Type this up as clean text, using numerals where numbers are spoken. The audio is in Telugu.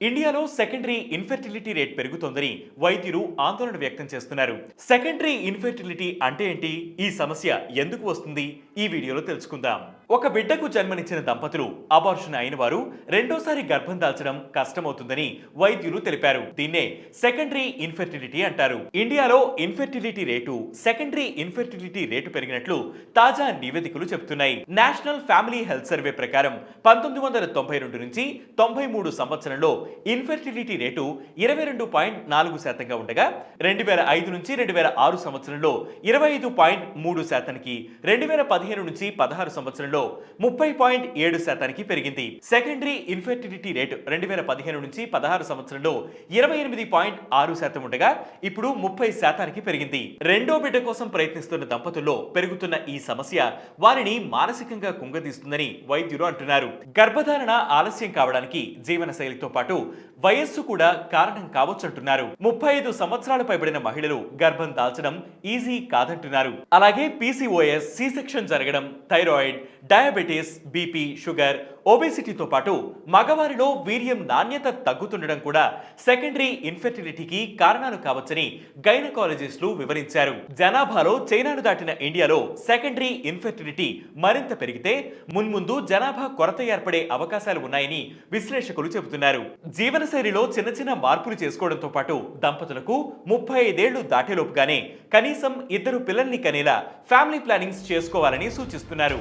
ఇండియాలో సెకండరీ ఇన్ఫెర్టిలిటీ రేట్ పెరుగుతోందని వైద్యులు ఆందోళన వ్యక్తం చేస్తున్నారు. సెకండరీ ఇన్ఫెర్టిలిటీ అంటే ఏంటి? ఈ సమస్య ఎందుకు వస్తుంది? ఈ వీడియోలో తెలుసుకుందాం. ఒక బిడ్డకు జన్మనిచ్చిన దంపతులు అబార్షన్ అయిన వారు రెండోసారి గర్భం దాల్చడం కష్టమవుతుందని వైద్యులు తెలిపారు. దీన్నే సెకండరీ ఇన్ఫెర్టిలిటీ అంటారు. ఇండియాలో సెకండరీ ఇన్ఫెర్టిలిటీ రేటు పెరిగినట్లు తాజా నివేదికలు చెబుతున్నాయి. నేషనల్ ఫ్యామిలీ హెల్త్ సర్వే ప్రకారం 1992 నుంచి 93 సంవత్సరంలో ఇన్ఫెర్టిలిటీ రేటు 22.4% ఉండగా 2005 నుంచి 2006 సంవత్సరంలో 25.3%కి, 2015 నుంచి 16 సంవత్సరంలో 30.7%కి పెరిగింది. సెకండరీ ఇన్ఫెర్టిలిటీ రేటు 2015 నుంచి 16 సంవత్సరంలో 28.6% ఉండగా ఇప్పుడు 30%కి పెరిగింది. రెండో బిడ్డ కోసం ప్రయత్నిస్తున్న దంపతుల్లో పెరుగుతున్న ఈ సమస్య వారిని మానసికంగా కుంగదీస్తుందని వైద్యులు అంటున్నారు. గర్భధారణ ఆలస్యం కావడానికి జీవనశైలితో పాటు వయస్సు కూడా కారణం కావచ్చంటున్నారు. 35 సంవత్సరాలు పైబడిన మహిళలు గర్భం దాల్చడం ఈజీ కాదంటున్నారు. అలాగే PCOS, సి సెక్షన్ జరగడం, థైరాయిడ్, డయాబెటీస్, బీపీ, షుగర్, ఒబేసిటీతో పాటు మగవారిలో వీర్యం నాణ్యత తగ్గుతుండడం కూడా సెకండరీ ఇన్ఫెర్టిలిటీకి కారణాలు కావచ్చని గైనకాలజిస్టులు వివరించారు. జనాభాలో చైనాను దాటిన ఇండియాలో సెకండరీ ఇన్ఫెర్టిలిటీ మరింత పెరిగితే మున్ముందు జనాభా కొరత ఏర్పడే అవకాశాలు ఉన్నాయని విశ్లేషకులు చెబుతున్నారు. జీవనశైలిలో చిన్న చిన్న మార్పులు చేసుకోవడంతో పాటు దంపతులకు 35 ఏళ్లు దాటేలోపుగానే కనీసం 2 పిల్లల్ని కనేలా ఫ్యామిలీ ప్లానింగ్స్ చేసుకోవాలని సూచిస్తున్నారు.